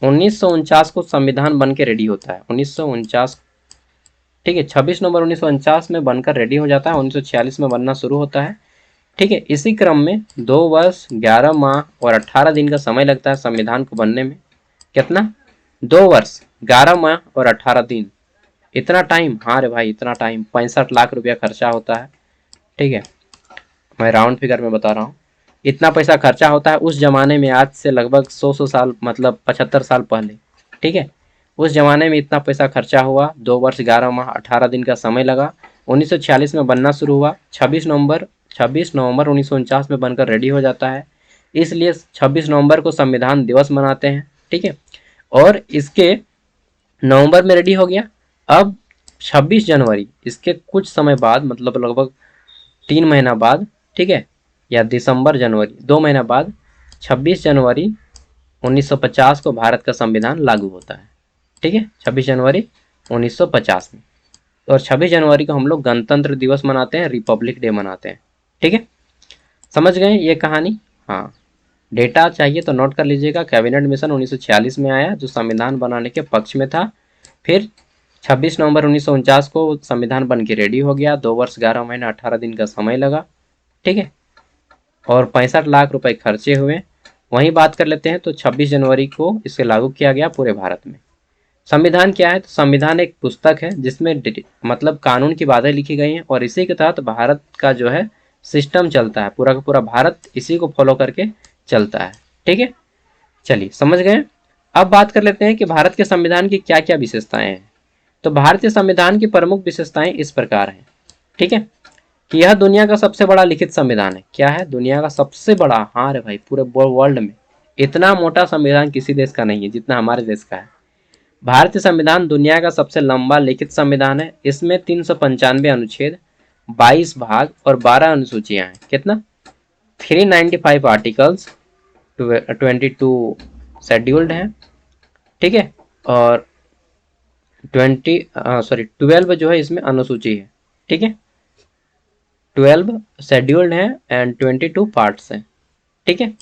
1949 को संविधान बन के रेडी होता है, 1949, ठीक है। 26 नवंबर 1949 में बनकर रेडी हो जाता है, 1946 में बनना शुरू होता है, ठीक है। इसी क्रम में 2 वर्ष 11 माह और 18 दिन का समय लगता है संविधान को बनने में। कितना? 2 वर्ष 11 माह और 18 दिन, इतना टाइम? हाँ रे भाई, इतना टाइम। 65 लाख रुपया खर्चा होता है, ठीक है। मैं राउंड फिगर में बता रहा हूँ, इतना पैसा खर्चा होता है उस जमाने में। आज से लगभग 100 साल, मतलब 75 साल पहले, ठीक है। उस जमाने में इतना पैसा खर्चा हुआ, 2 वर्ष 11 माह 18 दिन का समय लगा। 1946 में बनना शुरू हुआ, 26 नवंबर 1949 में बनकर रेडी हो जाता है। इसलिए 26 नवंबर को संविधान दिवस मनाते हैं, ठीक है। और इसके नवंबर में रेडी हो गया। अब 26 जनवरी, इसके कुछ समय बाद, मतलब लगभग 3 महीना बाद, ठीक है, या दिसंबर जनवरी, 2 महीना बाद, 26 जनवरी 1950 को भारत का संविधान लागू होता है, ठीक है। 26 जनवरी 1950 में। और 26 जनवरी को हम लोग गणतंत्र दिवस मनाते हैं, रिपब्लिक डे मनाते हैं, ठीक है। समझ गए ये कहानी? हाँ, डेटा चाहिए तो नोट कर लीजिएगा। कैबिनेट मिशन 1946 में आया, जो संविधान बनाने के पक्ष में था। फिर 26 नवंबर 1949 को संविधान बन के रेडी हो गया, 2 वर्ष 11 महीने 18 दिन का समय लगा, ठीक है। और 65 लाख रुपए खर्चे हुए। वहीं बात कर लेते हैं तो 26 जनवरी को इसे लागू किया गया पूरे भारत में। संविधान क्या है? तो संविधान एक पुस्तक है जिसमें मतलब कानून की बातें लिखी गई हैं और इसी के तहत भारत का जो है सिस्टम चलता है। पूरा का पूरा भारत इसी को फॉलो करके चलता है, ठीक है। चलिए, समझ गए। अब बात कर लेते हैं कि भारत के संविधान की क्या क्या विशेषताएं हैं। तो भारतीय संविधान की प्रमुख विशेषताएं इस प्रकार हैं, ठीक है, कि यह दुनिया का सबसे बड़ा लिखित संविधान है। क्या है? दुनिया का सबसे बड़ा। हाँ रे भाई, पूरे वर्ल्ड में इतना मोटा संविधान किसी देश का नहीं है जितना हमारे देश का है। भारतीय संविधान दुनिया का सबसे लंबा लिखित संविधान है। इसमें 395 अनुच्छेद, 22 भाग और 12 अनुसूचियां हैं। कितना? 395 आर्टिकल्स, 22 शेड्यूल्ड हैं, ठीक है। और 12 जो है इसमें अनुसूची है, ठीक है। 12 शेड्यूल्ड हैं एंड 22 पार्ट्स हैं, ठीक है।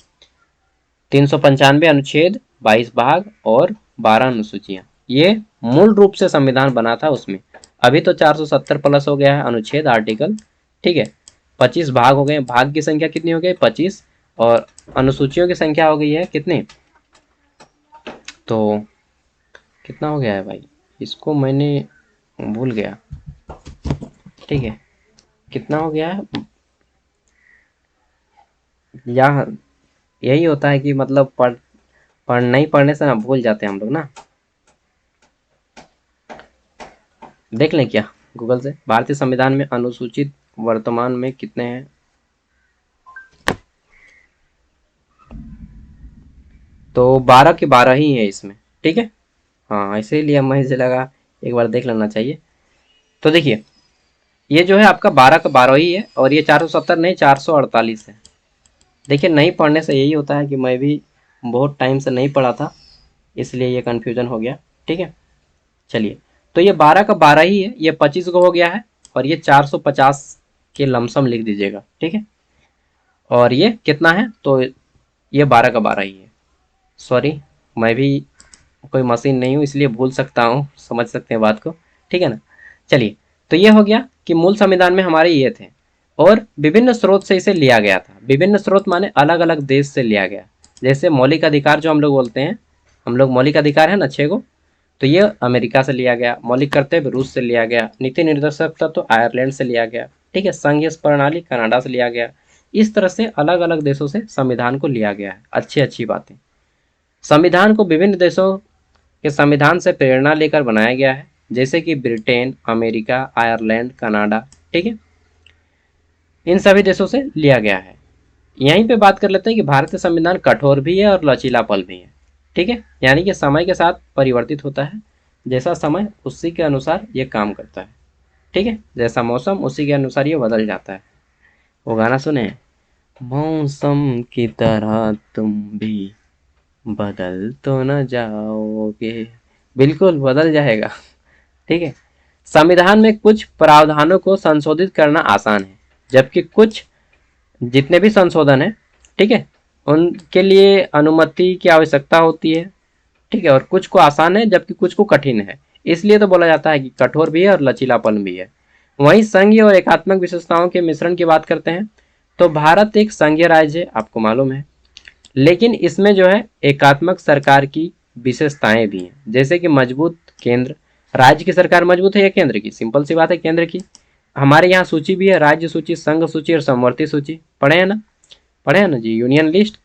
395 अनुच्छेद, 22 भाग और 12 अनुसूचियां, ये मूल रूप से संविधान बना था उसमें। अभी तो 470 प्लस हो गया है अनुच्छेद, आर्टिकल, ठीक है। 25 भाग हो गए। भाग की संख्या कितनी हो गई? 25। और अनुसूचियों की संख्या हो गई है कितनी? तो कितना हो गया है भाई, इसको मैंने भूल गया, ठीक है। कितना हो गया है? यहाँ यही होता है कि मतलब नहीं पढ़ने से ना भूल जाते हैं हम लोग ना। देख लें क्या गूगल से, भारतीय संविधान में अनुसूचित वर्तमान में कितने हैं? तो 12 के 12 ही है इसमें, ठीक है। हाँ, इसीलिए मुझे लगा एक बार देख लेना चाहिए। तो देखिए, ये जो है आपका 12 का 12 ही है और ये 470 नहीं, 448 है। देखिए, नहीं पढ़ने से यही होता है कि मैं भी बहुत टाइम से नहीं पढ़ा था, इसलिए ये कन्फ्यूजन हो गया, ठीक है। चलिए, तो ये 12 का 12 ही है, ये 25 को हो गया है और ये 450 के लमसम लिख दीजिएगा, ठीक है। और ये कितना है, तो ये 12 का 12 ही है। सॉरी, मैं भी कोई मशीन नहीं हूँ इसलिए भूल सकता हूँ, समझ सकते हैं बात को, ठीक है ना। चलिए, तो ये हो गया कि मूल संविधान में हमारे ये थे, और विभिन्न स्रोत से इसे लिया गया था। विभिन्न स्रोत माने अलग अलग देश से लिया गया। जैसे मौलिक अधिकार जो हम लोग बोलते हैं, हम लोग मौलिक अधिकार है ना 6 गो, तो ये अमेरिका से लिया गया। मौलिक कर्तव्य रूस से लिया गया। नीति निर्देशक तत्व तो आयरलैंड से लिया गया, ठीक है। संघीय प्रणाली कनाडा से लिया गया। इस तरह से अलग अलग देशों से संविधान को लिया गया है। अच्छी अच्छी बातें। संविधान को विभिन्न देशों के संविधान से प्रेरणा लेकर बनाया गया है, जैसे कि ब्रिटेन, अमेरिका, आयरलैंड, कनाडा, ठीक है। इन सभी देशों से लिया गया है। यहीं पे बात कर लेते हैं कि भारतीय संविधान कठोर भी है और लचीलापन भी है, ठीक है। यानी कि समय के साथ परिवर्तित होता है। जैसा समय उसी के अनुसार ये काम करता है, ठीक है। जैसा मौसम उसी के अनुसार ये बदल जाता है। वो गाना सुने, मौसम की तरह तुम भी बदल तो न जाओगे। बिल्कुल बदल जाएगा, ठीक है। संविधान में कुछ प्रावधानों को संशोधित करना आसान है, जबकि कुछ जितने भी संशोधन है, ठीक है, उनके लिए अनुमति की आवश्यकता होती है, ठीक है। और कुछ को आसान है जबकि कुछ को कठिन है। इसलिए तो बोला जाता है कि कठोर भी है और लचीलापन भी है। वहीं संघीय और एकात्मक विशेषताओं के मिश्रण की बात करते हैं, तो भारत एक संघीय राज्य है, आपको मालूम है, लेकिन इसमें जो है एकात्मक सरकार की विशेषताएं भी हैं, जैसे कि मजबूत केंद्र। राज्य की सरकार मजबूत है या केंद्र की? सिंपल सी बात है, केंद्र की। हमारे यहाँ सूची भी है, राज्य सूची, संघ सूची और समवर्ती सूची। पढ़े हैं ना? पढ़े हैं ना जी? यूनियन लिस्ट,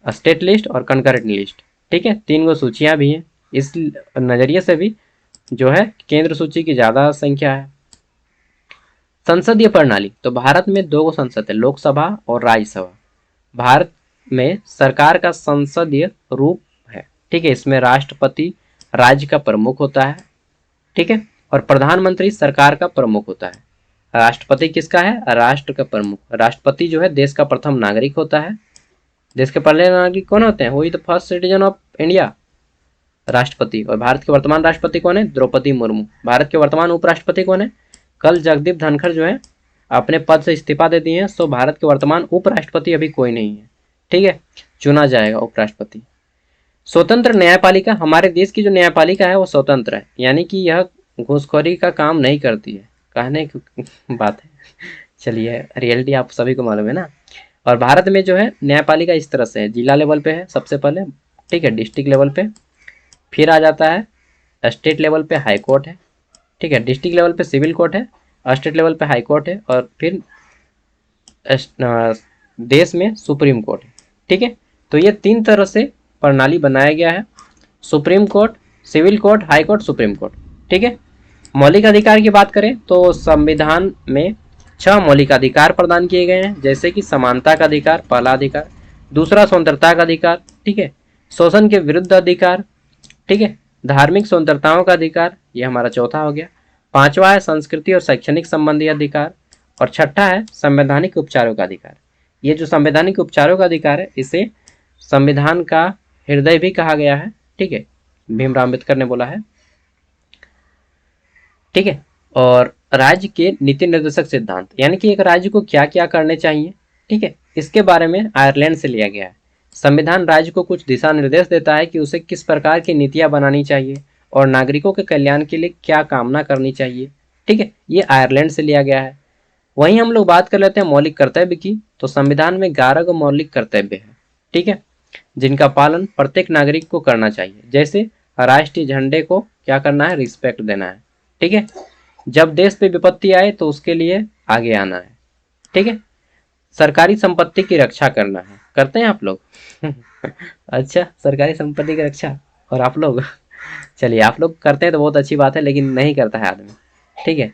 स्टेट लिस्ट और कंकरेंट लिस्ट, ठीक है। 3 गो सूचियां भी हैं। इस नजरिए से भी जो है केंद्र सूची की ज्यादा संख्या है। संसदीय प्रणाली, तो भारत में 2 गो संसद है, लोकसभा और राज्यसभा। भारत में सरकार का संसदीय रूप है, ठीक है। इसमें राष्ट्रपति राज्य का प्रमुख होता है, ठीक है, और प्रधानमंत्री सरकार का प्रमुख होता है। राष्ट्रपति किसका है? राष्ट्र का प्रमुख। राष्ट्रपति जो है देश का प्रथम नागरिक होता है। देश के पहले नागरिक कौन होते हैं? वही तो फर्स्ट सिटीजन ऑफ इंडिया, राष्ट्रपति। और भारत के वर्तमान राष्ट्रपति कौन है? द्रौपदी मुर्मू। भारत के वर्तमान उपराष्ट्रपति कौन है? कल जगदीप धनखड़ जो है अपने पद से इस्तीफा दे दिए हैं, सो भारत के वर्तमान उपराष्ट्रपति अभी कोई नहीं है, ठीक है। चुना जाएगा उपराष्ट्रपति। स्वतंत्र न्यायपालिका, हमारे देश की जो न्यायपालिका है वो स्वतंत्र है, यानी कि यह घूसखोरी का काम नहीं करती है, कहने की बात है। चलिए, रियलिटी आप सभी को मालूम है ना। और भारत में जो है न्यायपालिका इस तरह से है, जिला लेवल पे है सबसे पहले, ठीक है, डिस्ट्रिक्ट लेवल पे, फिर आ जाता है स्टेट लेवल पे हाई कोर्ट है, ठीक है, डिस्ट्रिक्ट लेवल पे सिविल कोर्ट है, स्टेट लेवल पे हाई कोर्ट है, और फिर देश में सुप्रीम कोर्ट है, ठीक है। तो ये 3 तरह से प्रणाली बनाया गया है, supreme court, civil court, high court, supreme court, ठीक है। मौलिक अधिकार की बात करें तो संविधान में 6 मौलिक अधिकार प्रदान किए गए हैं, जैसे कि समानता का अधिकार, पहला अधिकार। दूसरा स्वतंत्रता का अधिकार, ठीक है। शोषण के विरुद्ध अधिकार, ठीक है। धार्मिक स्वतंत्रताओं का अधिकार, ये हमारा चौथा हो गया। 5वां है संस्कृति और शैक्षणिक संबंधी अधिकार, और 6ठा है संवैधानिक उपचारों का अधिकार। ये जो संवैधानिक उपचारों का अधिकार है, इसे संविधान का हृदय भी कहा गया है, ठीक है, भीमराव अम्बेडकर ने बोला है, ठीक है। और राज्य के नीति निर्देशक सिद्धांत, यानी कि एक राज्य को क्या क्या करने चाहिए, ठीक है, इसके बारे में आयरलैंड से लिया गया है। संविधान राज्य को कुछ दिशा निर्देश देता है कि उसे किस प्रकार की नीतियां बनानी चाहिए और नागरिकों के कल्याण के लिए क्या कामना करनी चाहिए, ठीक है, ये आयरलैंड से लिया गया है। वहीं हम लोग बात कर लेते हैं मौलिक कर्तव्य की, तो संविधान में 11 गो मौलिक कर्तव्य है, ठीक है, जिनका पालन प्रत्येक नागरिक को करना चाहिए। जैसे राष्ट्रीय झंडे को क्या करना है? रिस्पेक्ट देना है, ठीक है। जब देश पे विपत्ति आए तो उसके लिए आगे आना है, ठीक है। सरकारी संपत्ति की रक्षा करना है। करते हैं आप लोग? अच्छा, सरकारी संपत्ति की रक्षा, और आप लोग? चलिए, आप लोग करते हैं तो बहुत अच्छी बात है, लेकिन नहीं करता है आदमी, ठीक है।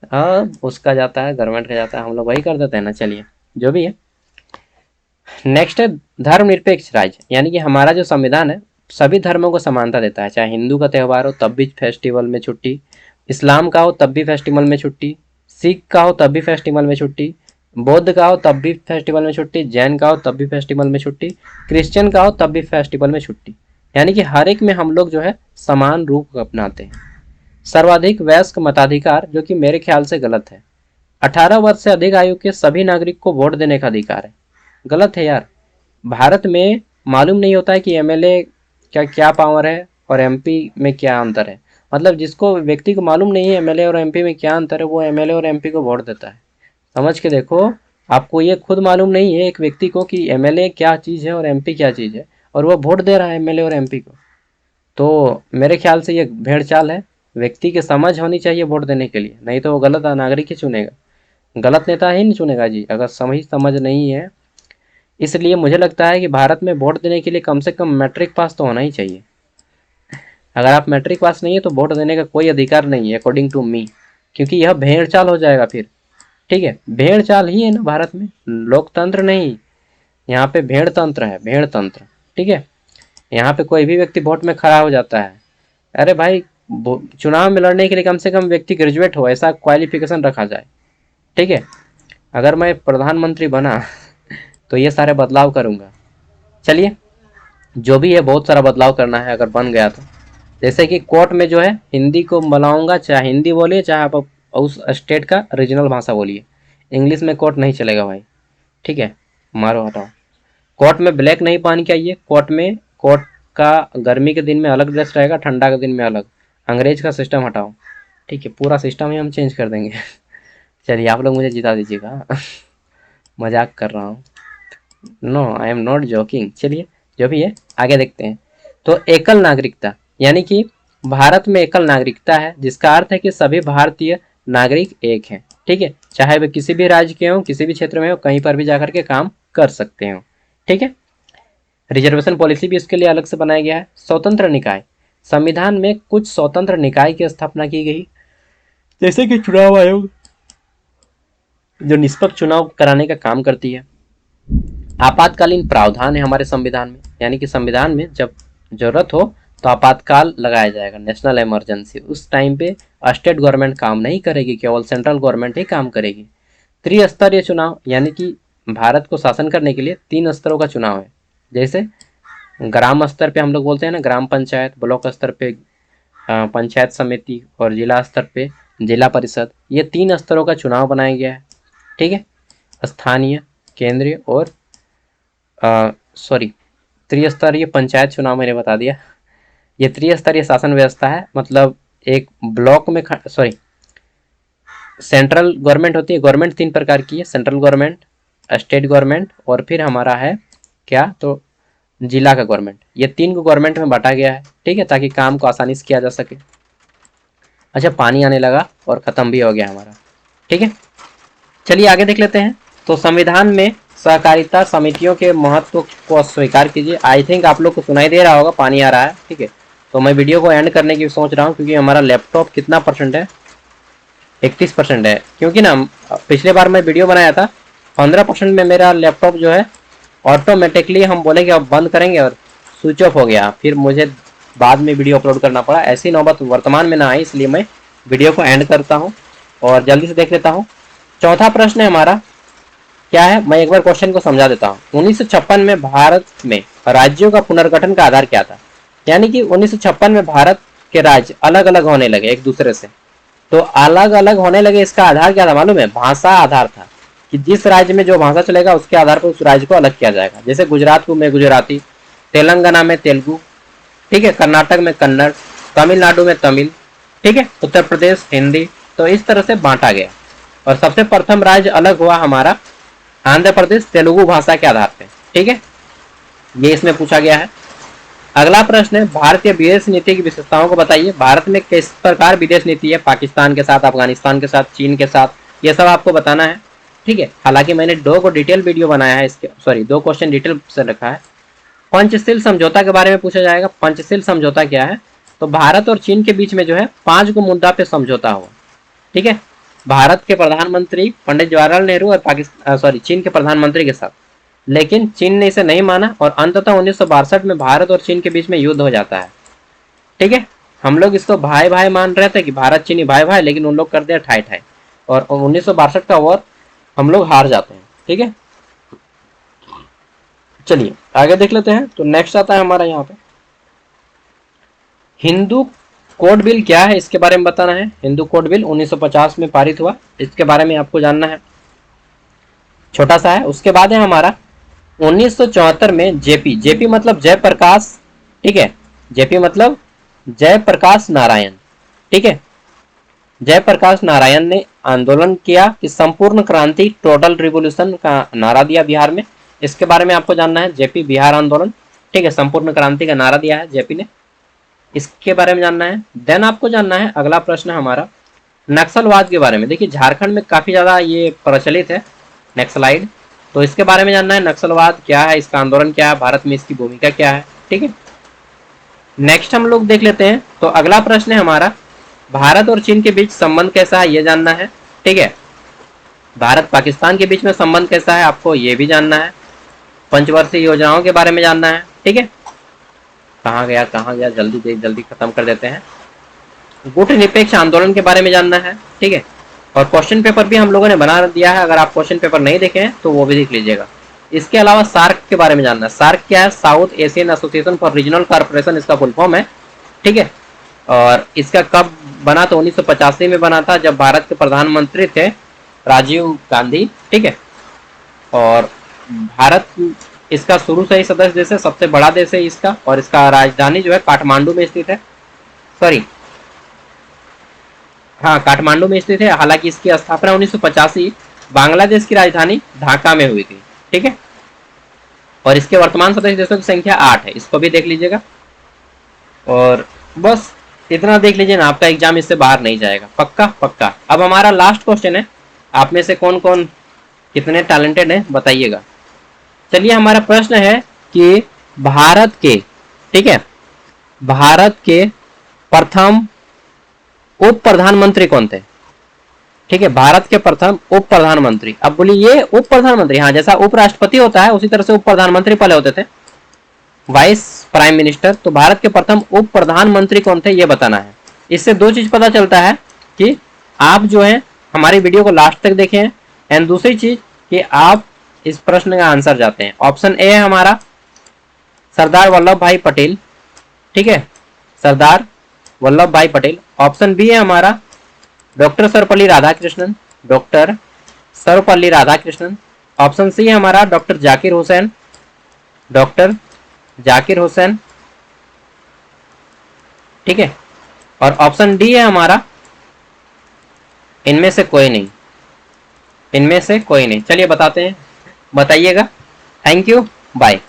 अब उसका जाता है, गवर्नमेंट का जाता है, हम लोग वही कर देते हैं ना। चलिए, जो भी है। नेक्स्ट है धर्मनिरपेक्ष राज्य, यानी कि हमारा जो संविधान है सभी धर्मों को समानता देता है। चाहे हिंदू का त्यौहार हो तब भी फेस्टिवल में छुट्टी, इस्लाम का हो तब भी फेस्टिवल में छुट्टी, सिख का हो तब भी फेस्टिवल में छुट्टी, बौद्ध का हो तब भी फेस्टिवल में छुट्टी, जैन का हो तब भी फेस्टिवल में छुट्टी, क्रिश्चियन का हो तब भी फेस्टिवल में छुट्टी। यानी कि हर एक में हम लोग जो है समान रूप अपनाते हैं। सर्वाधिक वयस्क मताधिकार, जो कि मेरे ख्याल से गलत है। 18 वर्ष से अधिक आयु के सभी नागरिक को वोट देने का अधिकार है। गलत है यार। भारत में मालूम नहीं होता है कि एमएलए का क्या पावर है और एमपी में क्या अंतर है। मतलब जिसको व्यक्ति को मालूम नहीं है एमएलए और एमपी में क्या अंतर है, वो एमएलए और एमपी को वोट देता है। समझ के देखो, आपको ये खुद मालूम नहीं है एक व्यक्ति को कि एमएलए क्या चीज़ है और एमपी क्या चीज़ है, और वो वोट दे रहा है एमएलए और एमपी को। तो मेरे ख्याल से ये भेड़ चाल है। व्यक्ति की समझ होनी चाहिए वोट देने के लिए, नहीं तो वो गलत नागरिक ही चुनेगा, गलत नेता ही नहीं चुनेगा जी, अगर समझ नहीं है। इसलिए मुझे लगता है कि भारत में वोट देने के लिए कम से कम मैट्रिक पास तो होना ही चाहिए। अगर आप मैट्रिक पास नहीं है तो वोट देने का कोई अधिकार नहीं है अकॉर्डिंग टू मी, क्योंकि यह भेड़ चाल हो जाएगा फिर। ठीक है, भेड़ चाल ही है ना भारत में, लोकतंत्र नहीं। यहाँ पे भेड़ तंत्र है, भेड़ तंत्र। ठीक है, यहाँ पे कोई भी व्यक्ति वोट में खड़ा हो जाता है। अरे भाई, चुनाव में लड़ने के लिए कम से कम व्यक्ति ग्रेजुएट हो, ऐसा क्वालिफिकेशन रखा जाए। ठीक है, अगर मैं प्रधानमंत्री बना तो ये सारे बदलाव करूँगा। चलिए, जो भी है बहुत सारा बदलाव करना है अगर बन गया तो। जैसे कि कोर्ट में जो है हिंदी को बुलाऊंगा, चाहे हिंदी बोलिए चाहे आप उस स्टेट का रीजनल भाषा बोलिए, इंग्लिश में कोर्ट नहीं चलेगा भाई। ठीक है, मारो हटाओ। कोर्ट में ब्लैक नहीं पहन के आइए। कोर्ट का गर्मी के दिन में अलग ड्रेस रहेगा, ठंडा के दिन में अलग। अंग्रेज का सिस्टम हटाओ। ठीक है, पूरा सिस्टम ही हम चेंज कर देंगे। चलिए, आप लोग मुझे जिता दीजिएगा। मजाक कर रहा हूँ, no I am not joking. चलिए, जो भी है आगे देखते हैं। तो एकल नागरिकता, यानी कि भारत में एकल नागरिकता है, जिसका अर्थ है कि सभी भारतीय नागरिक एक हैं। ठीक है, चाहे वे किसी भी राज्य के हों, किसी भी क्षेत्र में हो, कहीं पर भी जाकर के काम कर सकते हो। ठीक है, रिजर्वेशन पॉलिसी भी इसके लिए अलग से बनाया गया है। स्वतंत्र निकाय, संविधान में कुछ स्वतंत्र निकाय की स्थापना की गई, जैसे कि चुनाव आयोग जो निष्पक्ष चुनाव कराने का काम करती है। आपातकालीन प्रावधान है हमारे संविधान में, यानी कि संविधान में जब जरूरत हो तो आपातकाल लगाया जाएगा, नेशनल इमरजेंसी। उस टाइम पे स्टेट गवर्नमेंट काम नहीं करेगी, केवल सेंट्रल गवर्नमेंट ही काम करेगी। त्रिस्तरीय चुनाव, यानी कि भारत को शासन करने के लिए 3 स्तरों का चुनाव है। जैसे ग्राम स्तर पे हम लोग बोलते हैं ना, ग्राम पंचायत, ब्लॉक स्तर पे पंचायत समिति, और जिला स्तर पे जिला परिषद। ये 3 स्तरों का चुनाव बनाया गया है। ठीक है, स्थानीय, केंद्रीय और त्रिस्तरीय पंचायत चुनाव मैंने बता दिया। ये त्रिस्तरीय शासन व्यवस्था है, मतलब एक ब्लॉक में सेंट्रल गवर्नमेंट होती है। गवर्नमेंट 3 प्रकार की है, सेंट्रल गवर्नमेंट, स्टेट गवर्नमेंट और फिर हमारा है क्या, तो जिला का गवर्नमेंट। ये 3 को गवर्नमेंट में बांटा गया है। ठीक है, ताकि काम को आसानी से किया जा सके। अच्छा, पानी आने लगा और ख़त्म भी हो गया हमारा। ठीक है, चलिए आगे देख लेते हैं। तो संविधान में सहकारिता समितियों के महत्व को स्वीकार कीजिए। आई थिंक आप लोग को सुनाई दे रहा होगा, पानी आ रहा है। ठीक है, तो मैं वीडियो को एंड करने की सोच रहा हूँ, क्योंकि हमारा लैपटॉप कितना परसेंट है, 31% है। क्योंकि ना पिछले बार मैं वीडियो बनाया था 15% में मेरा लैपटॉप जो है ऑटोमेटिकली हम बोले कि अब बंद करेंगे और स्विच ऑफ हो गया, फिर मुझे बाद में वीडियो अपलोड करना पड़ा। ऐसी नौबत वर्तमान में ना आई, इसलिए मैं वीडियो को एंड करता हूँ और जल्दी से देख लेता हूँ। चौथा प्रश्न है हमारा, क्या है, मैं एक बार क्वेश्चन को समझा देता हूँ। 1956 में भारत में राज्यों का पुनर्गठन का आधार क्या था? यानी कि 1956 में भारत के राज्य अलग अलग होने लगे एक दूसरे से। तो अलग अलग होने लगे, इसका आधार क्या था मालूम है? भाषा आधार था, कि जिस राज्य में जो भाषा चलेगा उसके आधार पर उस राज्य को अलग किया जाएगा। जैसे गुजरात में गुजराती, तेलंगाना में तेलुगु, ठीक है, कर्नाटक में कन्नड़, तमिलनाडु में तमिल, ठीक है, उत्तर प्रदेश हिंदी। तो इस तरह से बांटा गया। और सबसे प्रथम राज्य अलग हुआ हमारा आंध्र प्रदेश, तेलुगु भाषा के आधार पे। ठीक है, ये इसमें पूछा गया है। अगला प्रश्न है, भारतीय विदेश नीति की विशेषताओं को बताइए। भारत में किस प्रकार विदेश नीति है? पाकिस्तान के साथ, अफगानिस्तान के साथ, चीन के साथ, ये सब आपको बताना है। ठीक है, हालांकि मैंने 2 को डिटेल वीडियो बनाया है, इसके 2 क्वेश्चन डिटेल से रखा है। पंचशील समझौता के बारे में पूछा जाएगा। पंचशील समझौता क्या है? तो भारत और चीन के बीच में जो है 5 को मुद्दा पे समझौता हुआ। ठीक है, भारत के प्रधानमंत्री पंडित जवाहरलाल नेहरू और चीन के प्रधानमंत्री के साथ, लेकिन चीन ने इसे नहीं माना और अंततः 1962 में भारत और चीन के बीच में युद्ध हो जाता है। ठीक है, हम लोग इसको भाई भाई मान रहे थे कि भारत चीनी भाई भाई, लेकिन उन लोग कर दिया ठाई ठाई और 1962 का वॉर हम लोग हार जाते हैं। ठीक है, चलिए आगे देख लेते हैं। तो नेक्स्ट आता है हमारा यहाँ पे, हिंदू कोड बिल क्या है इसके बारे में बताना है। हिंदू कोड बिल 1950 में पारित हुआ, इसके बारे में आपको जानना है, छोटा सा है। उसके बाद है हमारा 1974 में जेपी, जेपी मतलब जयप्रकाश, ठीक है, जेपी मतलब जयप्रकाश नारायण, ठीक है, जयप्रकाश नारायण ने आंदोलन किया कि संपूर्ण क्रांति, टोटल रिवोल्यूशन का नारा दिया बिहार में। इसके बारे में आपको जानना है, जेपी बिहार आंदोलन, ठीक है, संपूर्ण क्रांति का नारा दिया है जेपी ने, इसके बारे में जानना है। देन आपको जानना है अगला प्रश्न हमारा नक्सलवाद के बारे में। देखिए झारखंड में काफी ज्यादा ये प्रचलित है नक्सलाइड, तो इसके बारे में जानना है, नक्सलवाद क्या है, इसका आंदोलन क्या है, भारत में इसकी भूमिका क्या है, ठीक है। नेक्स्ट हम लोग देख लेते हैं, तो अगला प्रश्न है हमारा भारत और चीन के बीच संबंध कैसा है, ये जानना है, ठीक है। भारत पाकिस्तान के बीच में संबंध कैसा है, आपको ये भी जानना है। पंचवर्षीय योजनाओं के बारे में जानना है, ठीक है। कहाँ गया, जल्दी खत्म कर देते हैं। गुट निरपेक्ष आंदोलन के बारे में जानना है, ठीक है। और क्वेश्चन पेपर भी हम लोगों ने बना दिया है, अगर आप क्वेश्चन पेपर नहीं देखे हैं तो वो भी देख लीजिएगा। इसके अलावा सार्क के बारे में जानना है। सार्क क्या है, south Asian association for regional corporation इसका फुल फॉर्म है, ठीक है। और इसका कब बना, तो 1985 में बना था, जब भारत के प्रधानमंत्री थे राजीव गांधी, ठीक है। और भारत इसका शुरू से ही सदस्य देश है, सबसे बड़ा देश है इसका, और इसका राजधानी जो है काठमांडू में स्थित है, सॉरी हाँ काठमांडू में स्थित है। हालांकि इसकी स्थापना 1985 बांग्लादेश की राजधानी ढाका में हुई थी, ठीक है। और इसके वर्तमान सदस्य देशों की संख्या 8 है, इसको भी देख लीजिएगा। और बस इतना देख लीजिए ना, आपका एग्जाम इससे बाहर नहीं जाएगा, पक्का पक्का। अब हमारा लास्ट क्वेश्चन है, आप में से कौन कौन कितने टैलेंटेड है बताइएगा। चलिए हमारा प्रश्न है कि भारत के, ठीक है, भारत के प्रथम उप प्रधानमंत्री कौन थे, ठीक है, भारत के प्रथम उप प्रधानमंत्री। अब बोलिए ये उप प्रधानमंत्री, हाँ जैसा उपराष्ट्रपति होता है उसी तरह से उप प्रधानमंत्री पहले होते थे, वाइस प्राइम मिनिस्टर। तो भारत के प्रथम उप प्रधानमंत्री कौन थे ये बताना है। इससे दो चीज पता चलता है कि आप जो है हमारी वीडियो को लास्ट तक देखें, एंड दूसरी चीज कि आप इस प्रश्न का आंसर जाते हैं। ऑप्शन ए है हमारा सरदार वल्लभ भाई पटेल, ठीक है, सरदार Vallabhbhai Patel. Option B है हमारा doctor Sarvepalli Radhakrishnan, doctor Sarvepalli Radhakrishnan. Option C है हमारा डॉक्टर जाकिर हुसैन, डॉक्टर जाकिर हुसैन, ठीक है। और ऑप्शन डी है हमारा इनमें से कोई नहीं, इनमें से कोई नहीं। चलिए बताते हैं, बताइएगा। Thank you, bye.